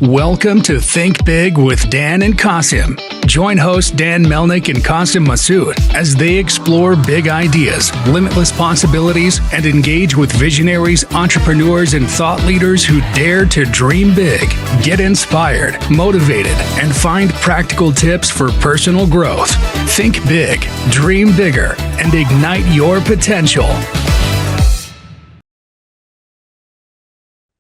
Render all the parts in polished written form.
Welcome to Think Big with Dan and Qasim. Join hosts Dan Melnick and Qasim Masood as they explore big ideas, limitless possibilities, and engage with visionaries, entrepreneurs, and thought leaders who dare to dream big, get inspired, motivated, and find practical tips for personal growth. Think big, dream bigger, and ignite your potential.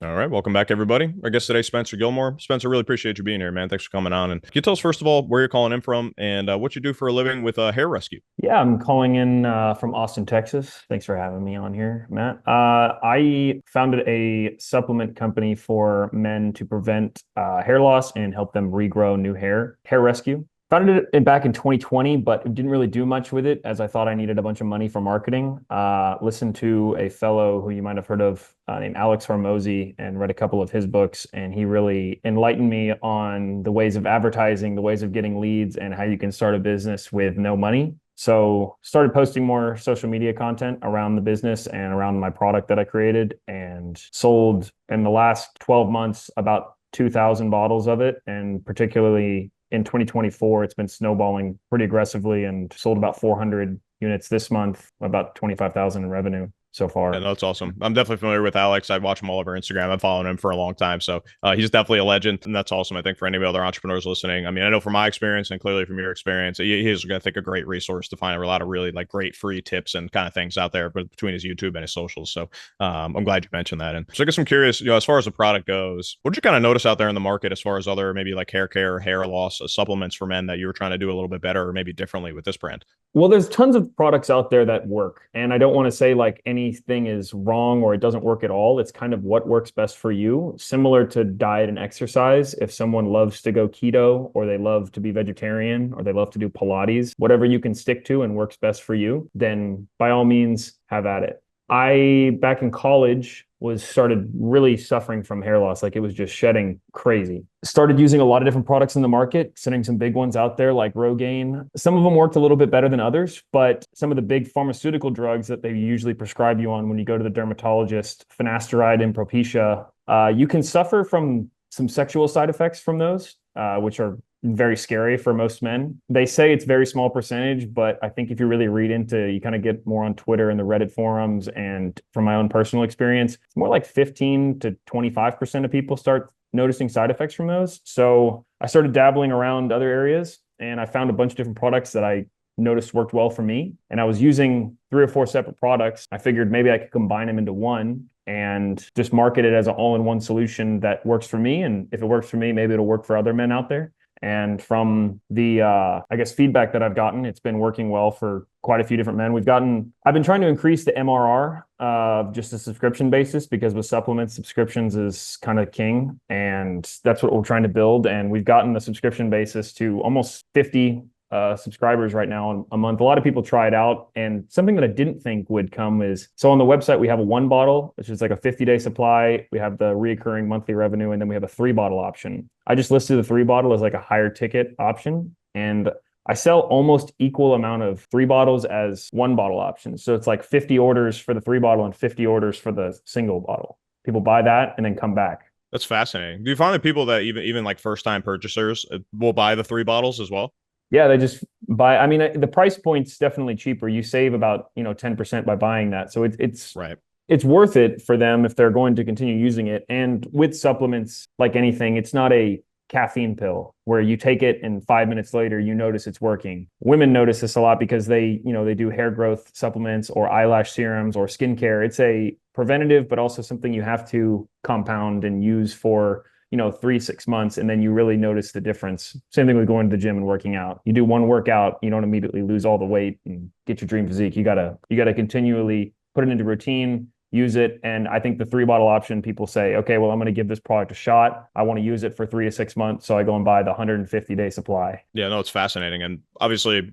All right, welcome back, everybody. Our guest today, Spencer Gilmore. Spencer, really appreciate you being here, man. Thanks for coming on. And can you tell us, first of all, where you're calling in from and what you do for a living with hair rescue? Yeah, I'm calling in from Austin, Texas. Thanks for having me on here, Matt. I founded a supplement company for men to prevent hair loss and help them regrow new hair rescue. Founded it back in 2020, but didn't really do much with it as I thought I needed a bunch of money for marketing. Listened to a fellow who you might have heard of named Alex Hormozi and read a couple of his books. And he really enlightened me on the ways of advertising, the ways of getting leads, and how you can start a business with no money. So started posting more social media content around the business and around my product that I created, and sold in the last 12 months about 2,000 bottles of it. And particularly in 2024, it's been snowballing pretty aggressively and sold about 400 units this month, about 25,000 in revenue so far. Yeah, that's awesome. I'm definitely familiar with Alex. I watch him all over Instagram. I've followed him for a long time. So he's definitely a legend. And that's awesome, I think, for any other entrepreneurs listening. I mean, I know from my experience and clearly from your experience, he is, I think, a great resource to find a lot of really like great free tips and kind of things out there between his YouTube and his socials. So I'm glad you mentioned that. And so I guess I'm curious, as far as the product goes, what did you kind of notice out there in the market as far as other maybe like hair care, hair loss supplements for men that you were trying to do a little bit better or maybe differently with this brand? Well, there's tons of products out there that work. And I don't want to say like anything is wrong or it doesn't work at all. It's kind of what works best for you. Similar to diet and exercise. If someone loves to go keto, or they love to be vegetarian, or they love to do Pilates, whatever you can stick to and works best for you, then by all means have at it. Back in college, started really suffering from hair loss. Like it was just shedding crazy. Started using a lot of different products in the market, sending some big ones out there like Rogaine. Some of them worked a little bit better than others, but some of the big pharmaceutical drugs that they usually prescribe you on when you go to the dermatologist, finasteride and Propecia, you can suffer from some sexual side effects from those, which are very scary for most men. They say it's very small percentage, but I think if you really read into, you kind of get more on Twitter and the Reddit forums, and from my own personal experience, it's more like 15 to 25% of people start noticing side effects from those. So I started dabbling around other areas, and I found a bunch of different products that I noticed worked well for me. And I was using 3 or 4 separate products. I figured maybe I could combine them into one and just market it as an all-in-one solution that works for me. And if it works for me, maybe it'll work for other men out there. And from the, feedback that I've gotten, it's been working well for quite a few different men. I've been trying to increase the MRR of just a subscription basis, because with supplements, subscriptions is kind of king. And that's what we're trying to build. And we've gotten the subscription basis to almost 50 subscribers right now a month. A lot of people try it out. And something that I didn't think would come is, so on the website, we have a 1 bottle, which is like a 50-day supply. We have the reoccurring monthly revenue, and then we have a 3-bottle option. I just listed the 3 bottle as like a higher ticket option. And I sell almost equal amount of 3 bottles as 1 bottle options. So it's like 50 orders for the 3 bottle and 50 orders for the single bottle. People buy that and then come back. That's fascinating. Do you find that people that even like first-time purchasers will buy the 3 bottles as well? Yeah, they just buy. I mean, the price point's definitely cheaper. You save about 10% by buying that, so it's right. It's worth it for them if they're going to continue using it. And with supplements, like anything, it's not a caffeine pill where you take it and 5 minutes later you notice it's working. Women notice this a lot because they do hair growth supplements or eyelash serums or skincare. It's a preventative, but also something you have to compound and use for 3-6 months, and then you really notice the difference. Same thing with going to the gym and working out. You do one workout, you don't immediately lose all the weight and get your dream physique. You gotta continually put it into routine, use it. And I think the 3-bottle option, people say, okay, well, I'm going to give this product a shot. I want to use it for 3 to 6 months. So I go and buy the 150-day supply. Yeah, no, it's fascinating. And obviously,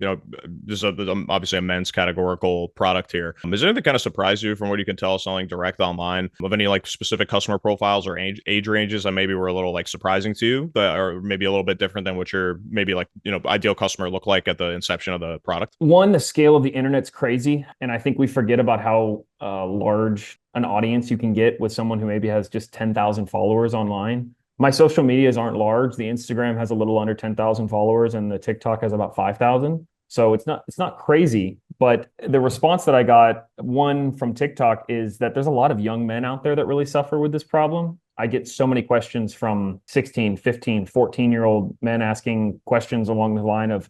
this is obviously a men's categorical product here. Is there anything that kind of surprised you from what you can tell selling direct online of any like specific customer profiles or age ranges that maybe were a little like surprising to you, that are maybe a little bit different than what your maybe like, ideal customer look like at the inception of the product? One, the scale of the internet's crazy. And I think we forget about how large an audience you can get with someone who maybe has just 10,000 followers online. My social medias aren't large. The Instagram has a little under 10,000 followers and the TikTok has about 5,000. So it's not crazy, but the response that I got, one from TikTok, is that there's a lot of young men out there that really suffer with this problem. I get so many questions from 16, 15, 14-year-old men asking questions along the line of,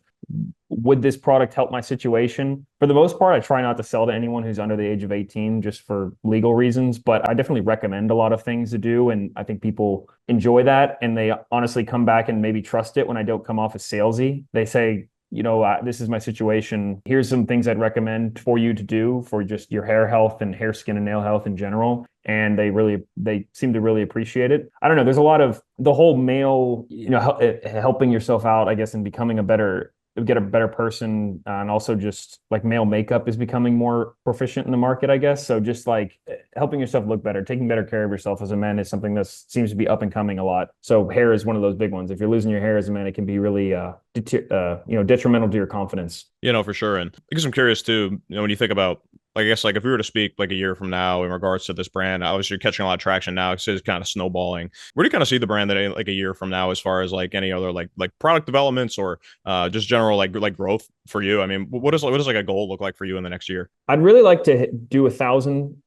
would this product help my situation? For the most part, I try not to sell to anyone who's under the age of 18 just for legal reasons, but I definitely recommend a lot of things to do. And I think people enjoy that. And they honestly come back and maybe trust it when I don't come off as salesy. They say, this is my situation. Here's some things I'd recommend for you to do for just your hair health and hair, skin, and nail health in general. And they seem to really appreciate it. I don't know. There's a lot of the whole male, helping yourself out, I guess, and becoming get a better person. And also just like male makeup is becoming more proficient in the market, I guess. So just like helping yourself look better, taking better care of yourself as a man is something that seems to be up and coming a lot. So hair is one of those big ones. If you're losing your hair as a man, it can be really, detrimental to your confidence. For sure. And I guess I'm curious too, when you think about, I guess, like if we were to speak like a year from now in regards to this brand, obviously you're catching a lot of traction now. It's kind of snowballing. Where do you kind of see the brand that like a year from now, as far as like any other like product developments or just general like growth for you? I mean, what does like a goal look like for you in the next year? I'd really like to do 1,000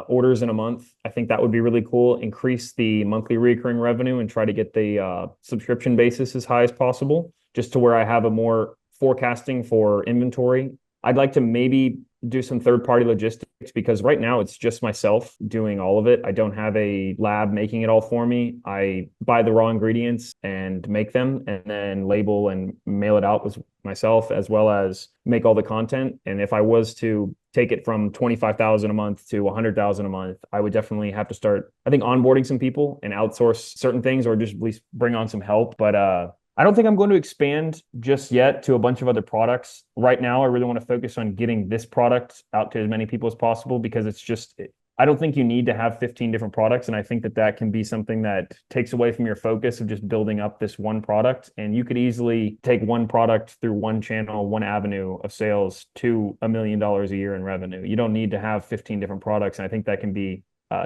orders in a month. I think that would be really cool. Increase the monthly recurring revenue and try to get the subscription basis as high as possible, just to where I have a more forecasting for inventory. I'd like to maybe do some third-party logistics, because right now it's just myself doing all of it. I don't have a lab making it all for me. I buy the raw ingredients and make them and then label and mail it out with myself, as well as make all the content. And if I was to take it from 25,000 a month to 100,000 a month, I would definitely have to start, I think, onboarding some people and outsource certain things, or just at least bring on some help. But I don't think I'm going to expand just yet to a bunch of other products. Right now, I really want to focus on getting this product out to as many people as possible, because I don't think you need to have 15 different products. And I think that can be something that takes away from your focus of just building up this one product. And you could easily take one product through one channel, one avenue of sales to $1 million a year in revenue. You don't need to have 15 different products. And I think that can be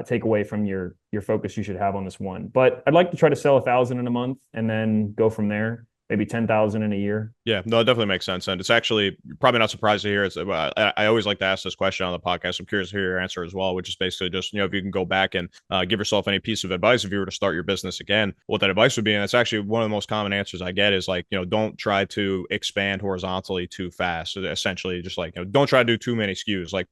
take away from your focus you should have on this one. But I'd like to try to sell 1,000 in a month and then go from there. Maybe 10,000 in a year. Yeah, no, it definitely makes sense. And it's actually probably not surprised to hear. I always like to ask this question on the podcast. I'm curious to hear your answer as well, which is basically just, if you can go back and give yourself any piece of advice if you were to start your business again, what that advice would be. And it's actually one of the most common answers I get is like, don't try to expand horizontally too fast. So essentially just like, don't try to do too many SKUs. Like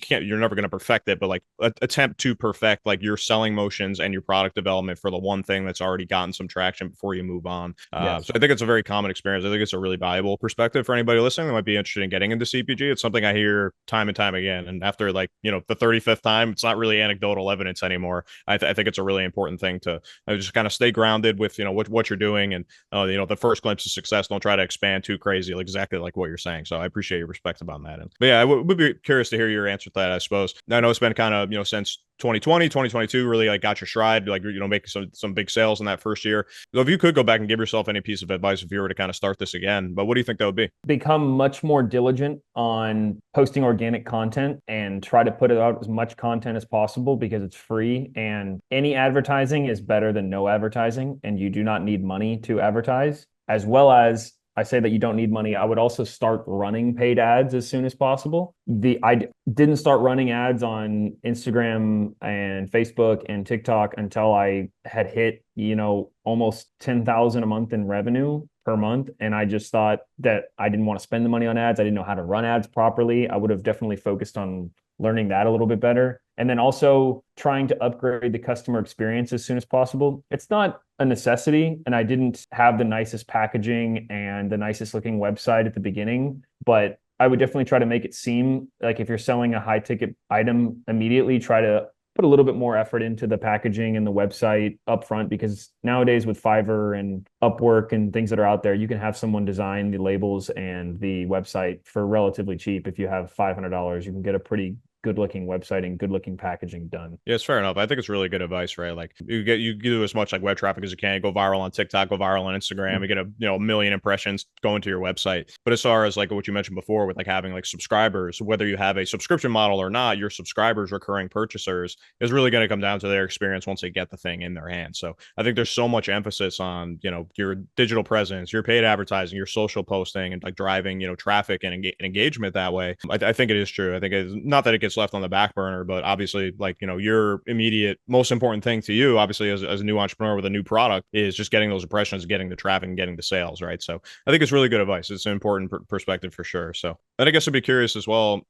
you're never going to perfect it, but like attempt to perfect like your selling motions and your product development for the one thing that's already gotten some traction before you move on. Yes. So I think it's a very common experience. I think it's a really valuable perspective for anybody listening that might be interested in getting into CPG. It's something I hear time and time again. And after the 35th time, it's not really anecdotal evidence anymore. I think it's a really important thing to just kind of stay grounded with, what you're doing. And, the first glimpse of success, don't try to expand too crazy, exactly like what you're saying. So I appreciate your perspective on that. But yeah, I would be curious to hear your answer to that, I suppose. I know it's been kind of, since 2020, 2022 really like got your stride, like, making some big sales in that first year. So if you could go back and give yourself any piece of advice if you were to kind of start this again, but what do you think that would be? Become much more diligent on posting organic content and try to put out as much content as possible, because it's free, and any advertising is better than no advertising, and you do not need money to advertise. As well as, I say that you don't need money, I would also start running paid ads as soon as possible. I didn't start running ads on Instagram and Facebook and TikTok until I had hit, almost 10,000 a month in revenue per month. And I just thought that I didn't want to spend the money on ads. I didn't know how to run ads properly. I would have definitely focused on learning that a little bit better. And then also trying to upgrade the customer experience as soon as possible. It's not a necessity, and I didn't have the nicest packaging and the nicest looking website at the beginning, but I would definitely try to make it seem like if you're selling a high ticket item, immediately try to put a little bit more effort into the packaging and the website upfront, because nowadays with Fiverr and Upwork and things that are out there, you can have someone design the labels and the website for relatively cheap. If you have $500, you can get a pretty good looking website and good looking packaging done. Yeah, it's fair enough. I think it's really good advice, right? Like you do as much like web traffic as you can, go viral on TikTok, go viral on Instagram, you get a million impressions going to your website. But as far as like what you mentioned before with like having like subscribers, whether you have a subscription model or not, your subscribers, recurring purchasers is really going to come down to their experience once they get the thing in their hands. So I think there's so much emphasis on, your digital presence, your paid advertising, your social posting, and like driving, traffic and engagement that way. I think it is true. I think it's not that it gets left on the back burner, but obviously like, your immediate most important thing to you, obviously as a new entrepreneur with a new product is just getting those impressions, getting the traffic and getting the sales, right? So I think it's really good advice. It's an important perspective for sure. So and I guess I'd be curious as well,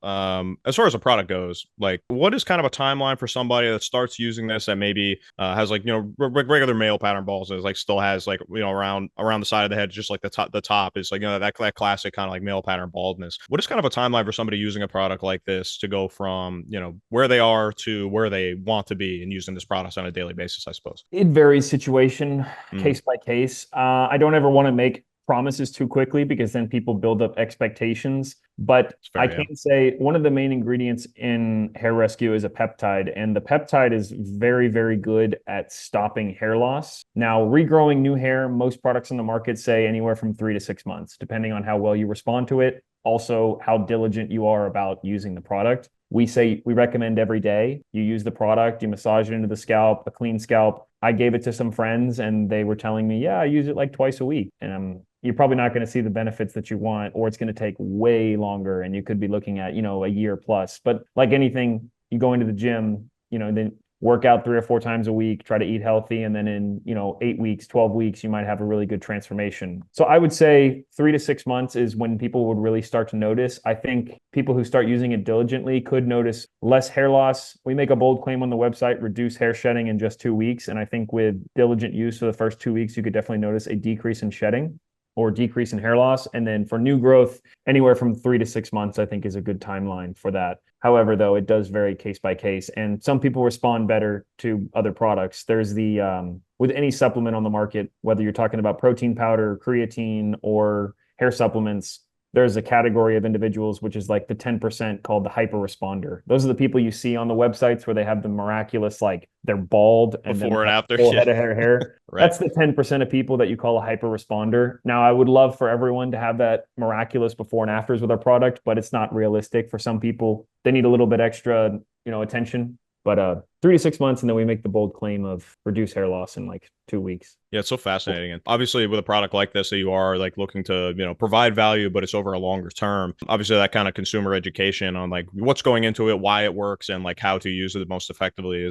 as far as a product goes, like what is kind of a timeline for somebody that starts using this that maybe has like, regular male pattern balls is like still has like, around the side of the head, just like the top is like, that classic kind of like male pattern baldness. What is kind of a timeline for somebody using a product like this to go from, where they are to where they want to be and using this product on a daily basis, I suppose? It varies situation, case by case. I don't ever want to make promises too quickly because then people build up expectations. But fair, I can say one of the main ingredients in hair rescue is a peptide, and the peptide is very, very good at stopping hair loss. Now, regrowing new hair, most products on the market say anywhere from 3 to 6 months, depending on how well you respond to it. Also, how diligent you are about using the product. We recommend every day you use the product, you massage it into the scalp, a clean scalp. I gave it to some friends and they were telling me, yeah, I use it like twice a week. And you're probably not going to see the benefits that you want, or it's going to take way longer and you could be looking at, a year plus. But like anything, you go into the gym, then work out 3 or 4 times a week, try to eat healthy. And then in, 8 weeks, 12 weeks, you might have a really good transformation. So I would say 3 to 6 months is when people would really start to notice. I think people who start using it diligently could notice less hair loss. We make a bold claim on the website, reduce hair shedding in just 2 weeks. And I think with diligent use for the first 2 weeks, you could definitely notice a decrease in shedding or decrease in hair loss. And then for new growth, anywhere from 3 to 6 months, I think is a good timeline for that. However, though, it does vary case by case, and some people respond better to other products. There's with any supplement on the market, whether you're talking about protein powder, creatine, or hair supplements, there's a category of individuals, which is like the 10% called the hyper responder. Those are the people you see on the websites where they have the miraculous, like they're bald and before and after, full head of hair. Right. That's the 10% of people that you call a hyper responder. Now, I would love for everyone to have that miraculous before and afters with our product, but it's not realistic for some people. They need a little bit extra, attention. But 3 to 6 months, and then we make the bold claim of reduce hair loss in like 2 weeks. Yeah, it's so fascinating. And obviously with a product like this that you are like looking to, provide value, but it's over a longer term. Obviously that kind of consumer education on like what's going into it, why it works, and like how to use it most effectively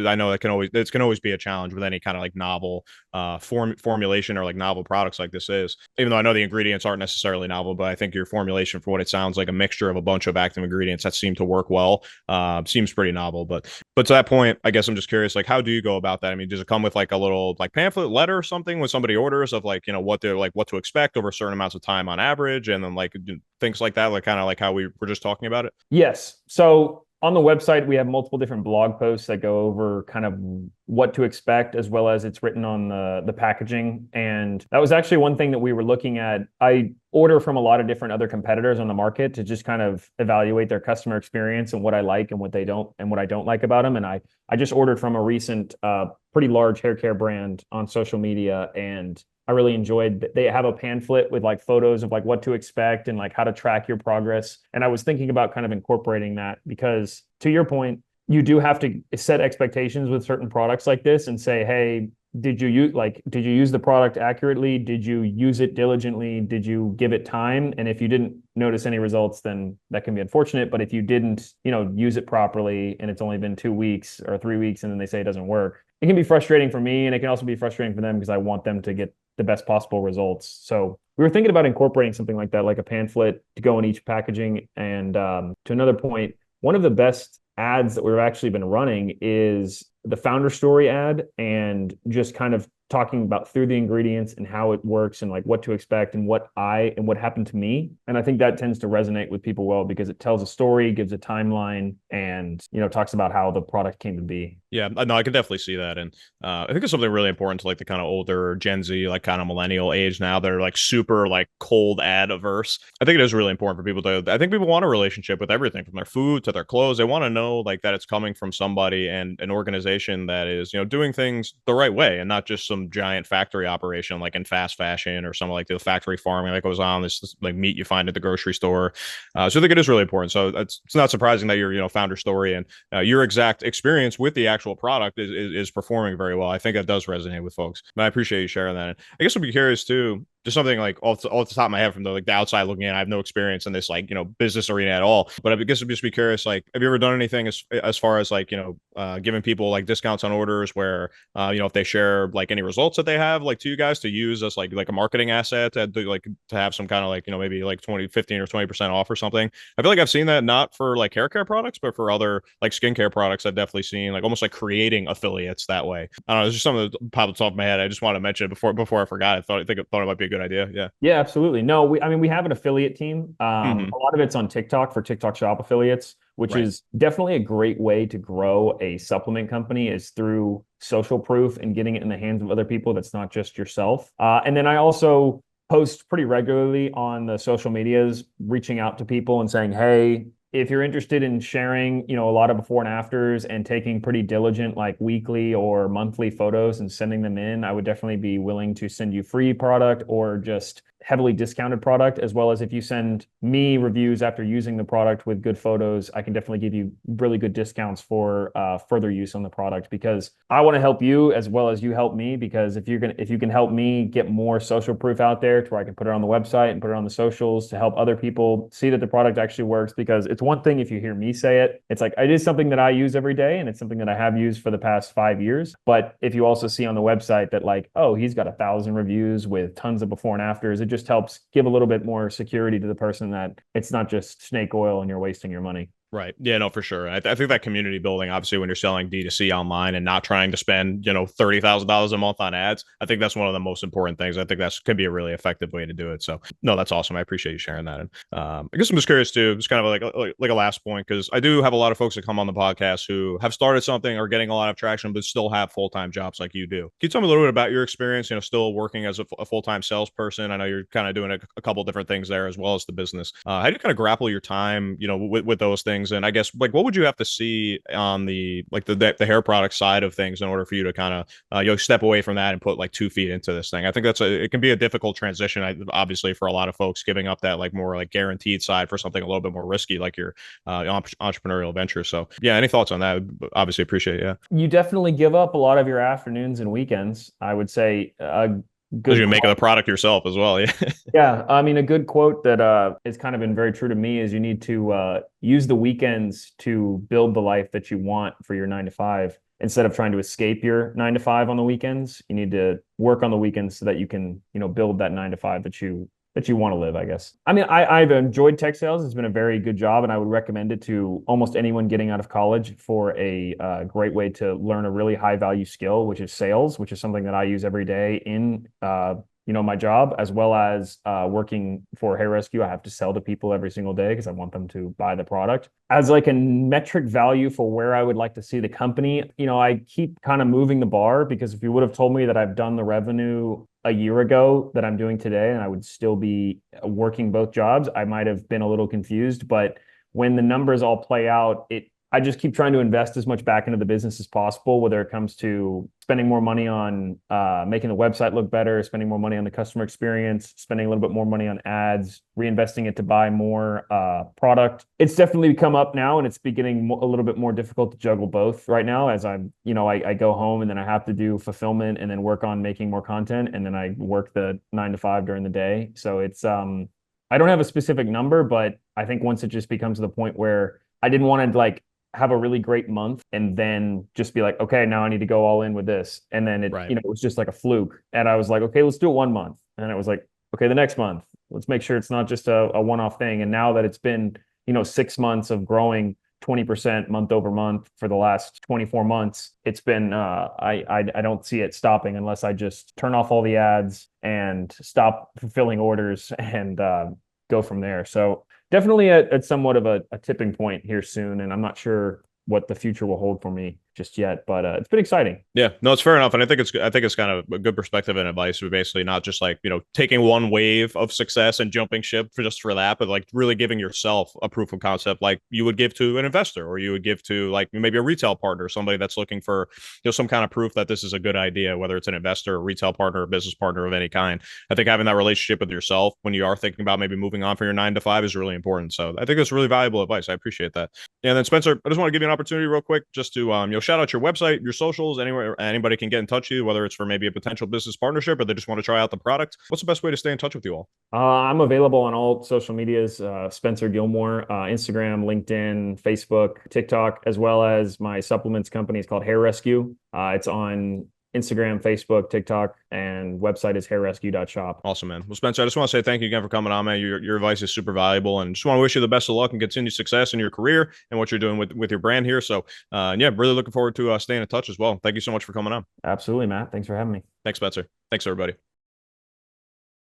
I know it can always be a challenge with any kind of like novel formulation or like novel products like this is. Even though I know the ingredients aren't necessarily novel, but I think your formulation, for what it sounds like, a mixture of a bunch of active ingredients that seem to work well, seems pretty novel. But to that point, I guess I'm just curious, like, how do you go about that? I mean, does it come with like a little like pamphlet letter or something when somebody orders of like, what to expect over certain amounts of time on average, and then like things like that, like kind of like how we were just talking about it? Yes. So on the website, we have multiple different blog posts that go over kind of what to expect, as well as it's written on the packaging. And that was actually one thing that we were looking at. I order from a lot of different other competitors on the market to just kind of evaluate their customer experience and what I like and what they don't, and what I don't like about them. And I just ordered from a recent pretty large hair care brand on social media, and I really enjoyed that. They have a pamphlet with like photos of like what to expect and like how to track your progress. And I was thinking about kind of incorporating that, because to your point, you do have to set expectations with certain products like this and say, hey, did you use the product accurately? Did you use it diligently? Did you give it time? And if you didn't notice any results, then that can be unfortunate. But if you didn't, use it properly and it's only been 2 weeks or 3 weeks and then they say it doesn't work, it can be frustrating for me, and it can also be frustrating for them because I want them to get the best possible results. So we were thinking about incorporating something like that, like a pamphlet to go in each packaging. And to another point, one of the best ads that we've actually been running is the founder story ad and just kind of talking about through the ingredients and how it works and like what to expect and what happened to me. And I think that tends to resonate with people well because it tells a story, gives a timeline, and talks about how the product came to be. Yeah, no, I can definitely see that. And I think it's something really important to like the kind of older Gen Z, like kind of millennial age now. They're like super like cold ad averse. I think it is really important for people I think people want a relationship with everything from their food to their clothes. They want to know like that it's coming from somebody and an organization that is, doing things the right way and not just some giant factory operation like in fast fashion or some like the factory farming that goes on, this like meat you find at the grocery store. So I think it is really important. So it's not surprising that your, founder story and your exact experience with the actual product is performing very well. I think that does resonate with folks. But I appreciate you sharing that. I guess I'd be curious too, just something like off the top of my head from the outside looking in. I have no experience in this like business arena at all. But I guess I'd just be curious, like, have you ever done anything as far as like giving people like discounts on orders where if they share like any results that they have like to you guys to use as like a marketing asset to have some kind of like maybe like 20, 15 or 20% off or something. I feel like I've seen that not for like hair care products, but for other like skincare products. I've definitely seen like almost like creating affiliates that way. I don't know. It's just something that popped off the top of my head. I just want to mention it before I forgot. I thought it might be a good idea. Yeah. Yeah, absolutely. No, we have an affiliate team. A lot of it's on TikTok for TikTok Shop affiliates, which Right. is definitely a great way to grow a supplement company is through social proof and getting it in the hands of other people. That's not just yourself. And then I also post pretty regularly on the social medias, reaching out to people and saying, hey, if you're interested in sharing, a lot of before and afters and taking pretty diligent, like weekly or monthly photos and sending them in, I would definitely be willing to send you free product or just heavily discounted product, as well as if you send me reviews after using the product with good photos, I can definitely give you really good discounts for further use on the product because I want to help you as well as you help me. Because if you can help me get more social proof out there to where I can put it on the website and put it on the socials to help other people see that the product actually works. Because it's one thing if you hear me say it, it's like it is something that I use every day and it's something that I have used for the past 5 years. But if you also see on the website that like, oh, he's got 1,000 reviews with tons of before and afters, it just helps give a little bit more security to the person that it's not just snake oil and you're wasting your money. Right. Yeah, no, for sure. I think that community building, obviously, when you're selling D2C online and not trying to spend, $30,000 a month on ads, I think that's one of the most important things. I think that could be a really effective way to do it. So, no, that's awesome. I appreciate you sharing that. And I guess I'm just curious too, just kind of like a last point, because I do have a lot of folks that come on the podcast who have started something or getting a lot of traction, but still have full-time jobs like you do. Can you tell me a little bit about your experience, still working as a full-time salesperson? I know you're kind of doing a couple different things there as well as the business. How do you kind of grapple your time, with those things? And I guess like what would you have to see on the hair product side of things in order for you to kind of step away from that and put like 2 feet into this thing? I think it can be a difficult transition, obviously, for a lot of folks giving up that like more like guaranteed side for something a little bit more risky like your entrepreneurial venture. So yeah, any thoughts on that? Obviously appreciate it. Yeah, you definitely give up a lot of your afternoons and weekends. I would say because you're making the product yourself as well. Yeah. Yeah, I mean, a good quote that has kind of been very true to me is you need to use the weekends to build the life that you want for your 9 to 5 instead of trying to escape your 9 to 5 on the weekends. You need to work on the weekends so that you can, build that 9 to 5 that you want to live, I guess. I mean, I've enjoyed tech sales. It's been a very good job, and I would recommend it to almost anyone getting out of college for a great way to learn a really high value skill, which is sales, which is something that I use every day in my job, as well as working for Hair Rescue. I have to sell to people every single day because I want them to buy the product. As like a metric value for where I would like to see the company, I keep kind of moving the bar, because if you would have told me that I've done the revenue a year ago that I'm doing today and I would still be working both jobs, I might have been a little confused. But when the numbers all play out, I just keep trying to invest as much back into the business as possible, whether it comes to spending more money on making the website look better, spending more money on the customer experience, spending a little bit more money on ads, reinvesting it to buy more product. It's definitely come up now, and it's beginning a little bit more difficult to juggle both right now, as I go home and then I have to do fulfillment and then work on making more content, and then I work the 9 to 5 during the day. So it's I don't have a specific number, but I think once it just becomes to the point where I didn't want to like have a really great month and then just be like, okay, now I need to go all in with this. And then it, Right. it was just like a fluke. And I was like, okay, let's do it 1 month. And then it was like, okay, the next month, let's make sure it's not just a one-off thing. And now that it's been, 6 months of growing 20% month over month for the last 24 months. It's been, I don't see it stopping unless I just turn off all the ads and stop fulfilling orders and go from there. So definitely at somewhat of a tipping point here soon. And I'm not sure what the future will hold for me just yet, but it's been exciting. Yeah, no, it's fair enough, and I think it's kind of a good perspective and advice. We're basically not just like taking one wave of success and jumping ship for that, but like really giving yourself a proof of concept, like you would give to an investor, or you would give to like maybe a retail partner, somebody that's looking for some kind of proof that this is a good idea, whether it's an investor, a retail partner, a business partner of any kind. I think having that relationship with yourself when you are thinking about maybe moving on from your 9 to 5 is really important. So I think it's really valuable advice. I appreciate that. And then Spencer, I just want to give you an opportunity real quick just to shout out your website, your socials, anywhere anybody can get in touch with you, whether it's for maybe a potential business partnership or they just want to try out the product. What's the best way to stay in touch with you all? I'm available on all social medias, Spencer Gilmore, Instagram, LinkedIn, Facebook, TikTok, as well as my supplements company is called Hair Rescue. It's on Instagram, Facebook, TikTok, and website is hairrescue.shop. Awesome, man. Well, Spencer, I just want to say thank you again for coming on, man. Your advice is super valuable, and just want to wish you the best of luck and continued success in your career and what you're doing with your brand here. So, yeah, really looking forward to staying in touch as well. Thank you so much for coming on. Absolutely, Matt. Thanks for having me. Thanks, Spencer. Thanks, everybody.